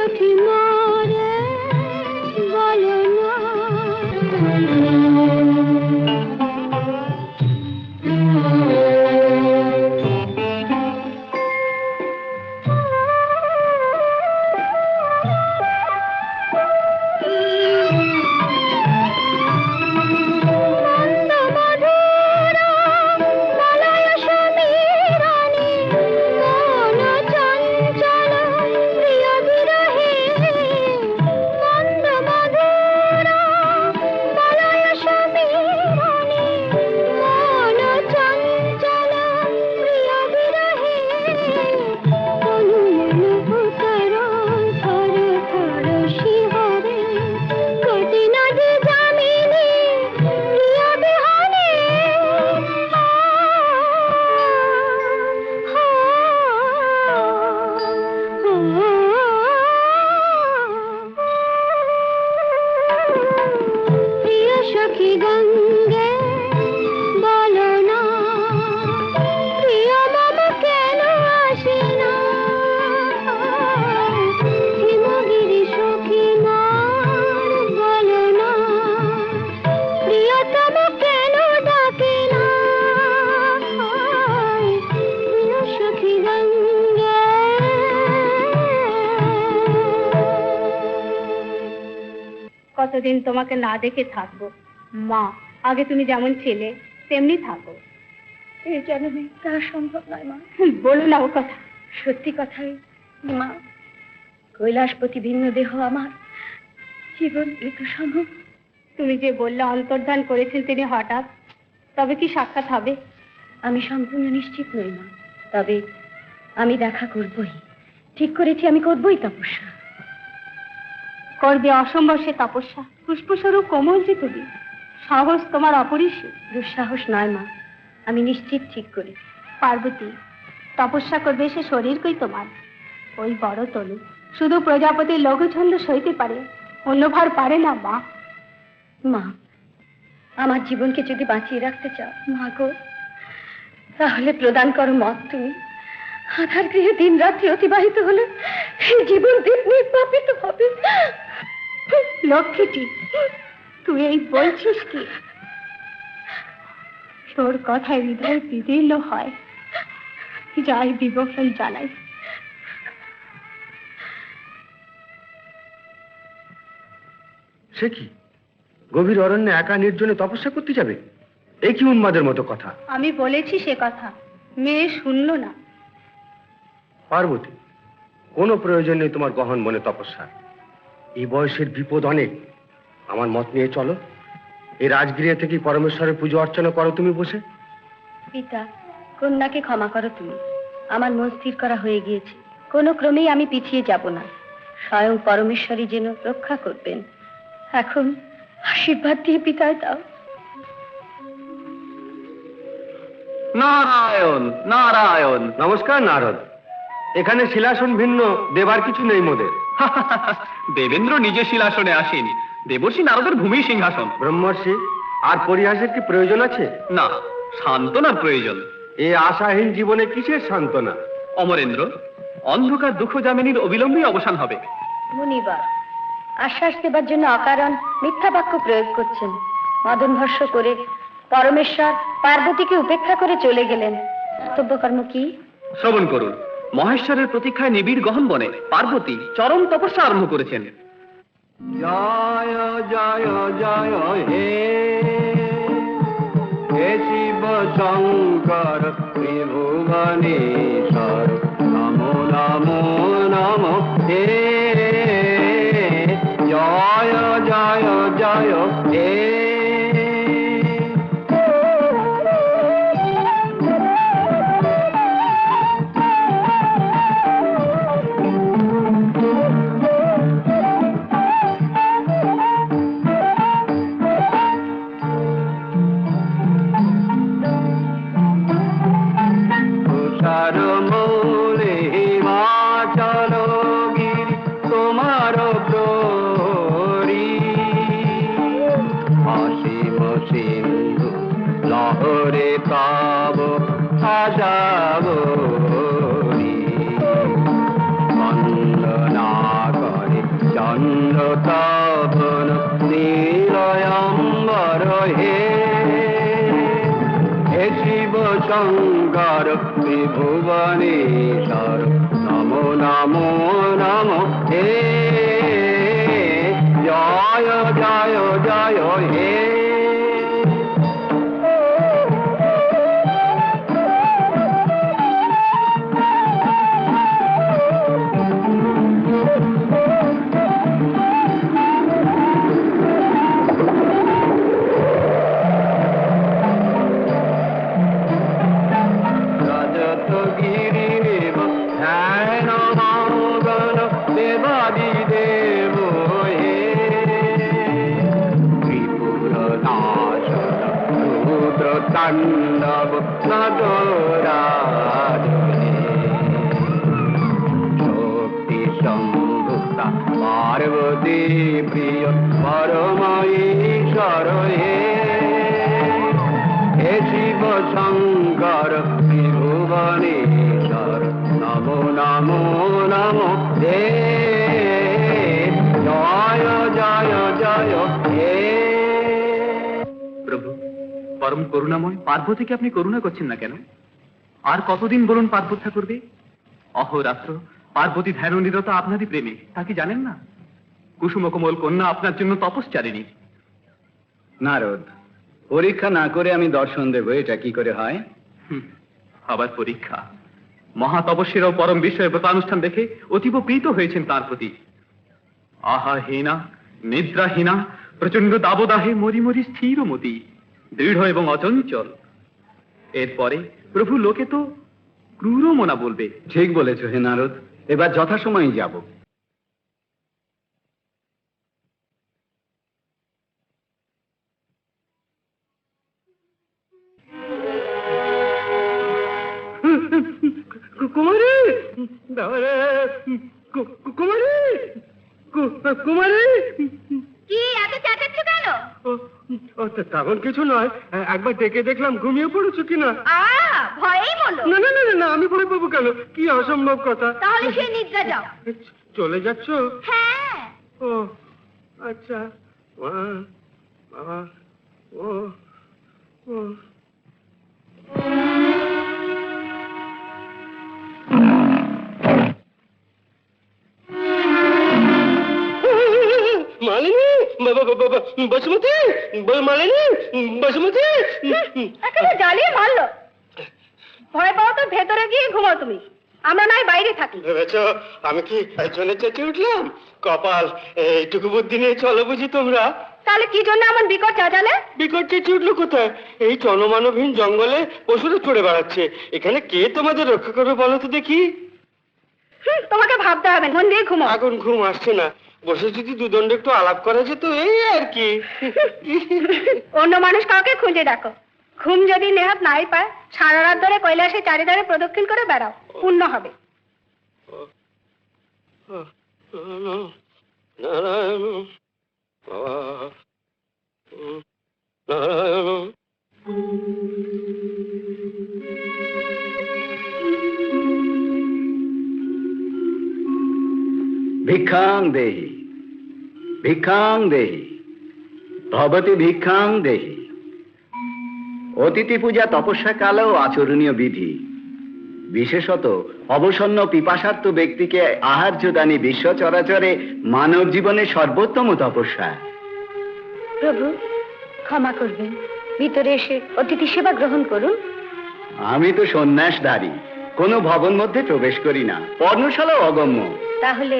সখী মারে বলো না কতদিন তোমাকে না দেখে থাকবো মা। আগে তুমি যেমন ছিলে তেমনি থাকো। এই জন্মে তা সম্ভব নয় মা। বলো না ও কথা। সত্যি কথাই মা, কৈলাসপতি ভিন্ন দেহ আমার, জীবন মৃত সম। তুমি যে বললে অন্তর্ধান করেছেন তিনি হঠাৎ, তবে কি সাক্ষাৎ হবে? আমি সম্পূর্ণ নিশ্চিত নই মা, তবে আমি দেখা করবই। ঠিক করেছি আমি করবই তপস্যা। করবে অসম্ভব সে তপস্যা। পুষ্পস্বরূপ কোমল যে তুমি, সাহস তোমার অপরিসীম। দুঃসাহস নয় মা, আমি নিশ্চিত ঠিক করি। পার্বতী, তপস্যা করবে সে শরীর কই তোমার? ওই বড় তনু শুধু প্রজাপতির লঘুছন্দ সইতে পারে, অন্য ভার পারে না মা। মা, আমার জীবনকে যদি বাঁচিয়ে রাখতে চাও মা গো, তাহলে প্রদান করো মত তুমি। আধার গৃহে দিন রাত্রি অতিবাহিত হলে এই জীবন দীপ নির্বাপিত হবে। লক্ষ্মীটি, তুই এই বলছিস কি? তোর কথায় হৃদয় বিদীর্ণ হয়। যাই বিবরণ জানাই। সে কি, গভীর অরণ্যে একা নির্জনে তপস্যা করতে যাবে? এ কি উন্মাদের মতো কথা? আমি বলেছি সে কথা, মেয়ে শুনল না। পার্বতী, কোনো প্রয়োজন নেই তোমার গহন মনে তপস্যা। এই বয়সের বিপদ অনেক। আমার মত নিয়ে চলো, এই রাজগৃহে থেকে পরমেশ্বরের পুজো অর্চনা করো তুমি বসে। পিতা, কন্যাকে ক্ষমা করো তুমি। আমার মন স্থির করা হয়ে গিয়েছে, কোনো ক্রমেই আমি পিছিয়ে যাব না। স্বয়ং পরমেশ্বরী যেন রক্ষা করবেন। এখন আশীর্বাদ দিয়ে বিদায় দাও। নারায়ণ নারায়ণ। নমস্কার নারদ। এখানে শিলাসন ভিন্ন দেবার কিছু নেই মোদের। দেবেন্দ্র নিজে শিলাসনে আসেন, দেবর্ষি নারদের ভূমি সিংহাসন। ব্রহ্মর্ষি, আর পরিহাসের কি প্রয়োজন আছে? না, সান্ত্বনার প্রয়োজন। এই আশাহীন জীবনে কিসের সান্ত্বনা? অমরেন্দ্র, অন্ধকার দুঃখ যামিনীর অবিলম্বেই অবসান হবে। মুনিবার, আশ্বাস দেবার জন্য অকারণ মিথ্যা বাক্য প্রয়োগ করছেন। মদন ভস্য করে পরমেশ্বর পার্বতীকে উপেক্ষা করে চলে গেলেন। কর্তব্যকর্ম কি? শ্রবণ করুন। মহেশ্বরের প্রতীক্ষায় নিবিড় গহন বনে পার্বতী চরম তপস্যা আরম্ভ করেছেন। জয় জয় জয় হে হে শিব শঙ্কর ত্রিভুবনেশ্বর, নমো নমো নমো হে জয় জয় জয় হে। চন্দ্রতাপন নীলয়ম্বর হে হে শিব শঙ্কর ত্রিভুবনেশ্বর নমো নমো নমো হে জয় জয় জয় হে তাণ্ডব নদরাজনে শক্তি সম্ভুক্তা পার্বতী প্রিয় পরমেশ্বর হে হে শিব শঙ্কর ত্রিভুবনেশ্বর নমো নমো নমো হে জয় জয় জয় হে। প্রভু পরম করুণাময়, পার্বতীকে আপনি করুণা করছেন না কেন? আর কতদিন বলুন পার্বত্যা করবে? অহোরাত্র পার্বতী ধ্যান নিরত আপনারই প্রেমে, তা কি জানেন না? কুসুম কোমল কন্যা আপনার জন্য তপস্যারিণী। নারদ, পরীক্ষা না করে আমি দর্শন দেব, এটা কি করে হয়? আবার পরীক্ষা? মহাতপস্বীরাও পরম বিষয়ে ব্রতানুষ্ঠান দেখে অতীব প্রীত হয়েছেন তার প্রতি। আহাহীনা নিদ্রাহীনা প্রচন্ড দাবদাহে মরি মরি স্থিরমতি, দৃঢ় এবং অচঞ্চল। এরপরে প্রভু লোকে তো ক্রূরমনা বলবে। ঠিক বলেছ হে নারদ, এবার যথাসময়ে যাব। কুমারী, কুমারী, কুমারী। কি এত চেঁচাচ্ছ কেন? তেমন কিছু নয়, একবার ডেকে দেখলাম ঘুমিয়ে পড়েছো কিনা। ভয়েই বলো? না না না না, আমি ভয় পাবো কেন? কি অসম্ভব কথা। তাহলে সে নিদ্রা যাও। চলে যাচ্ছ? হ্যাঁ। ও আচ্ছা। বাবা, ও ও মালিনী, বসুমতী, মালিনী, বসুমতী। একেবারে জ্বালিয়ে মারলো। ভয় পাও তো ভেতরে গিয়ে ঘুমাও তুমি, আমরা নয় বাইরে থাকি। ভেবেছ আমি কি একজনের চেঁচে উঠলাম? কপাল, এইটুকু বুদ্ধি নিয়ে চলো বুঝি তোমরা। তাহলে কি জন্য আমার বিকট চেঁচালে? বিকট চেঁচে উঠলো কোথায়? এই জনমানবহীন জঙ্গলে পশুরা চড়ে বেড়াচ্ছে, এখানে কে তোমাদের রক্ষা করবে বলো তো দেখি? তোমাকে ভাবতে হবে, মন দিয়ে ঘুমাও। এখন ঘুম আসছে না, বসে যদি দুদণ্ড একটু আলাপ করা যেত, এই আর কি। অন্য মানুষ কাউকে খুঁজে দেখো, ঘুম যদি নেহাত নাই পায় সারা রাত ধরে কৈলাসে চারিধারে প্রদক্ষিণ করে বেড়াও, পূর্ণ হবে। ভিক্ষাং দেহি, ভিক্ষাং দেহি, ভবতি ভিক্ষাং দেহি। অতিথি পূজা তপস্যা কালেও আচরণীয় বিধি, বিশেষত অবসন্ন পিপাসার্থ ব্যক্তিকে আহার্য দানি বিশ্ব চরাচরে মানব জীবনের সর্বোত্তম তপস্যা। প্রভু ক্ষমা করবেন, ভিতরে এসে অতিথি সেবা গ্রহণ করুন। আমি তো সন্ন্যাসধারী, কোনো ভবন মধ্যে প্রবেশ করি না, পর্ণশালাও অগম্য। তাহলে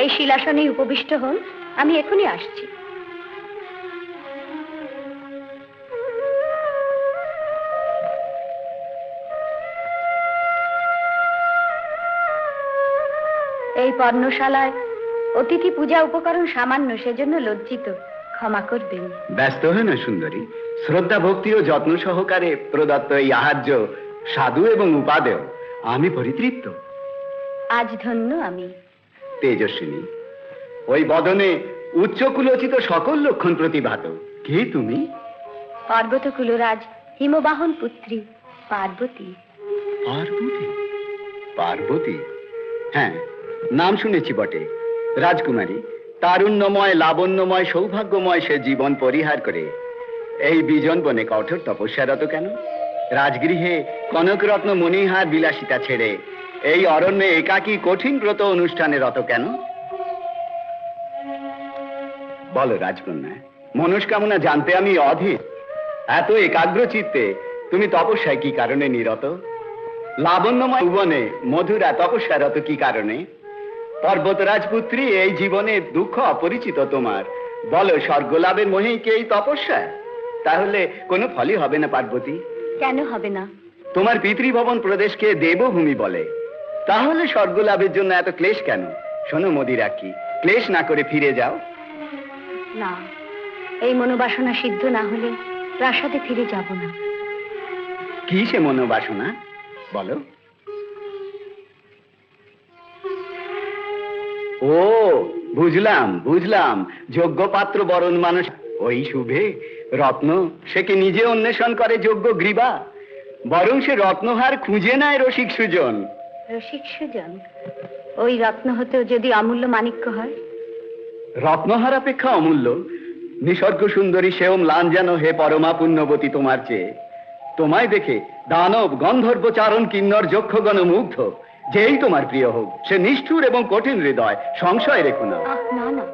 এই শিলাসনে উপবিষ্ট হন, আমি এখনই আসছি। এই পর্ণশালায় অতিথি পূজা উপকরণ সামান্য, সেজন্য লজ্জিত, ক্ষমা করবেন। ব্যস্ত হয় না সুন্দরী, শ্রদ্ধা ভক্তি ও যত্ন সহকারে প্রদত্ত এই আহার্য সাধু এবং উপাদেয়, আমি পরিতৃপ্ত। আজ ধন্য আমি। তেজস্বিনী, ওই বদনে উচ্চকুলোচিত সকল লক্ষণ প্রতিভাত। কে তুমি? পর্বত কুলরাজ হিমবাহন পুত্রী পার্বতী। পার্বতী? পার্বতী, হ্যাঁ, নাম শুনেছি বটে। রাজকুমারী, তারুণ্যময় লাবণ্যময় সৌভাগ্যময় সে জীবন পরিহার করে এই বিজন বনে কঠোর তপস্যারত কেন? রাজগৃহে কনকরত্ন মণিহার বিলাসিতা ছেড়ে এই অরণ্যে একাকী কঠিন ব্রত অনুষ্ঠানে রত কেন? বলো রাজকন্যা, মনস্কামনা জানতে আমি অধীর। এত একাগ্র চিত্তে তুমি তপস্যায় কি কারণে নিরত? লাবণ্যময় ভুবনে মধুরা তপস্যারত কি কারণে? পর্বতরাজপুত্রী, এই জীবনে দুঃখ অপরিচিত তোমার। বলো, স্বর্গলাভের মোহেই কি এই তপস্যা? তাহলে কোনো ফলই হবে না পার্বতী। কেন হবে না? তোমার পিতৃভবন প্রদেশকে দেবভূমি বলে, তাহলে স্বর্গলাভের জন্য এত ক্লেশ কেন? শোনো মদিরাক্ষী, ক্লেশ না করে ফিরে যাও। না, এই মনোবাসনা সিদ্ধ না হলে প্রাসাদে ফিরে যাব না। কি সে মনোবাসনা বলো? ও বুঝলাম বুঝলাম, যোগ্য পাত্র বরণ মানুষ ওই শুভে রত্ন সে কি নিজে অন্বেষণ করে যোগ্য গ্রীবা? বরং সে রত্নহার খুঁজে নেয় রসিক সুজন। রসিক সুজন? ওই রত্ন হতেও যদি অমূল্য মাণিক্য হয়? রত্নহার অপেক্ষা অমূল্য নিসর্গ সুন্দরী সেও ম্লান যেন হে পরমা পুণ্যবতী তোমার চেয়ে। তোমায় দেখে দানব গন্ধর্ব চারণ কিন্নর যক্ষগণ মুগ্ধ। যেই তোমার প্রিয় হোক, সে নিষ্ঠুর এবং কঠিন হৃদয়, সংশয় রেখো না। না না,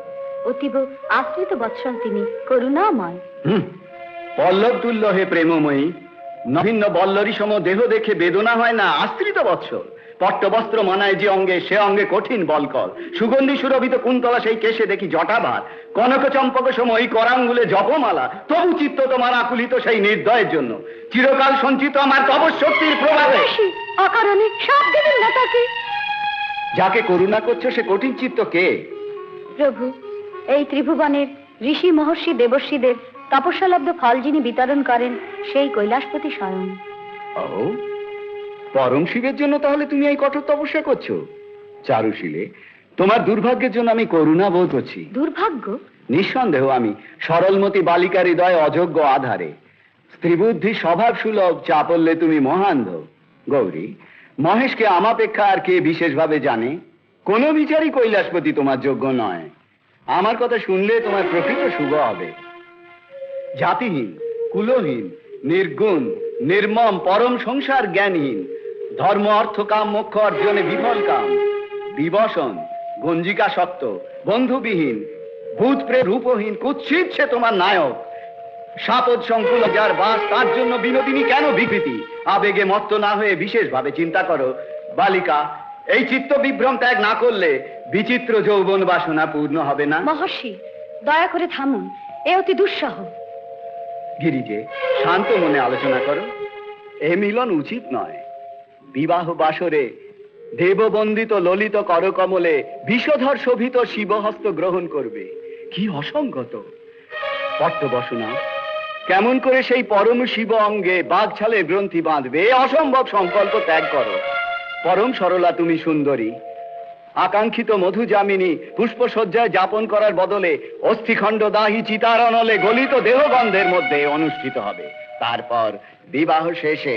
অতীব আশ্রিত বৎসল তিনি, করুণাময়। পল্লব তুল্য হে প্রেমময়ী, নভিন্ন বল্লরী সম দেহ দেখে বেদনা হয় না আশ্রিত বৎসল। পট্টবস্ত্র মানায় যে অঙ্গে, সে অঙ্গে কঠিন বলকল। সুগন্ধি সুরভিত কুন্তলা সেই কেশে দেখি জটাভার। কনক চম্পক সম এই করাঙ্গুলে জপমালা। তবু চিত্ত তোমার আকুলিত সেই নির্দয়ের জন্য। চিরকাল সঞ্চিত আমার তপশক্তির প্রভাবে। অকারণে সব দিবেন না তাকে। যাকে করুণা করছো সে কঠিন চিত্ত কে? প্রভু, এই ত্রিভুবনের ঋষি মহর্ষি দেবর্ষিদের তপস্যালব্ধ ফল যিনি বিতরণ করেন, সেই কৈলাসপতি স্বয়ং। ও, পরম শিবের জন্য তাহলে তুমি এই কঠোর তপস্যা করছো? চারুশীলে, তোমার দুর্ভাগ্যের জন্য আমি করুণা বোধ করছি। দুর্ভাগ্য? নিঃসন্দেহ আমি সরলমতি বালিকা হৃদয় অযোগ্য আধারে। স্ত্রীবুদ্ধি স্বভাব সুলভ চাপল্যে তুমি মহান্ধ। গৌরী, মহেশকে আমাপেক্ষা আর কে বিশেষভাবে জানে? কোনো বিচারই কৈলাসপতি তোমার যোগ্য নয়। আমার কথা শুনলে তোমার প্রকৃত শুভ হবে। জাতিহীন, কুলহীন, নির্গুণ, নির্মম, পরম সংসার জ্ঞানহীন, ধর্ম অর্থ কাম মোক্ষ অর্জনে বিফল কাম, বিবসন, গঞ্জিকাসক্ত, বন্ধুবিহীন, ভূত প্রেত রূপহীন, কুৎসিত সে তোমার নায়ক। সাপদ সংকুল যার বাস, তার জন্য বিনোদিনী কেন বিকৃতি? আবেগে মত্ত না হয়ে বিশেষভাবে চিন্তা করো বালিকা। এই চিত্ত বিভ্রম ত্যাগ না করলে বিচিত্র যৌবন বাসনা পূর্ণ হবে না। মহর্ষি, দয়া করে থামুন, এ অতি দুঃসহ। গিরিজে, শান্ত মনে আলোচনা করো। এ মিলন উচিত নয়। বিবাহ বাসরে দেববন্দিত ললিত করকমলে বিষধর শোভিত শিবহস্ত গ্রহণ করবে, কি অসঙ্গত। পট্টবসনা কেমন করে সেই পরম শিব অঙ্গে বাঘছালের গ্রন্থি বাঁধবে? এ অসম্ভব সংকল্প ত্যাগ করো। পরম সরলা তুমি সুন্দরী, আকাঙ্ক্ষিত মধুযামিনী পুষ্পসজ্জায় যাপন করার বদলে অস্থিখণ্ড দাহি চিতার অনলে গলিত দেহগন্ধের মধ্যে অনুষ্ঠিত হবে। তারপর বিবাহ শেষে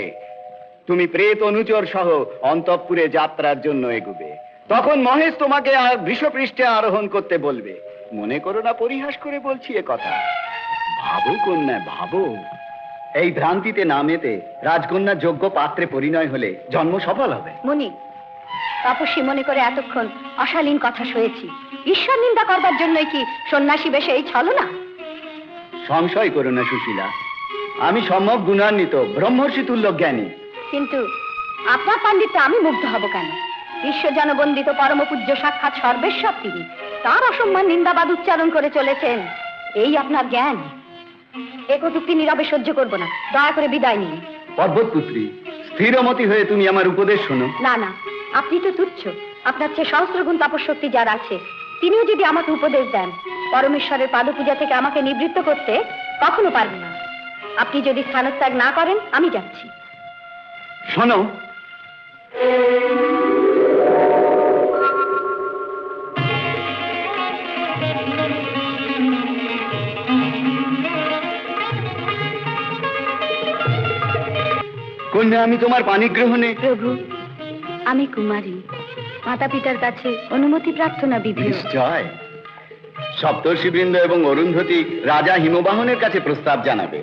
তুমি প্রেত অনুচর সহ অন্তঃপুরে যাত্রার জন্য এগুবে। তখন মহেশ তোমাকে আর বৃষপৃষ্ঠে আরোহণ করতে বলবে। মনে করো না পরিহাস করে বলছি এ কথা। ভাবো কন্যা, ভাবো। এই ভ্রান্তিতে না মেতে রাজকন্যার যোগ্য পাত্রে পরিণয় হলে জন্ম সফল হবে। মুনি, তপস্বী মনে করে এতক্ষণ অশালীন কথা শুনেছি। ঈশ্বর নিন্দা করবার জন্যই কি সন্ন্যাসী বেশে এই ছলনা? সংশয় করো না সুশীলা, আমি সম্যক গুণান্বিত ব্রহ্মর্ষি তুল্য জ্ঞানী। কিন্তু আপনার পাণ্ডিত্য আমি মুগ্ধ হব কেন? বিশ্বজনবন্দিত পরম পূজ্য সাক্ষাৎ সর্বেশ্বর তিনি, তার অসম্মান নিন্দাবাদ উচ্চারণ করে চলেছেন। এই আপনার জ্ঞান? এ কটূক্তি নীরবে সহ্য করব না, দয়া করে বিদায় নিন। পর্বতপুত্রী, স্থিরমতি হয়ে তুমি আমার উপদেশ শোনো। না না, আপনি তো তুচ্ছ। আপনার চেয়ে সহস্রগুণ তপশক্তি যার আছে, তিনিও যদি আমাকে উপদেশ দেন পরমেশ্বরের পাদপূজা থেকে আমাকে নিবৃত্ত করতে, কখনো পারবেন না। আপনি যদি স্থানত্যাগ না করেন, আমি যাচ্ছি। শোনো, কন্যা, আমি তোমার পানি গ্রহণে। প্রভু, আমি কুমারী, মাতা পিতার কাছে অনুমতি প্রার্থনা বিধি। নিশ্চয়। সপ্তর্ষিবৃন্দ এবং অরুন্ধতী রাজা হিমবাহনের কাছে প্রস্তাব জানাবে।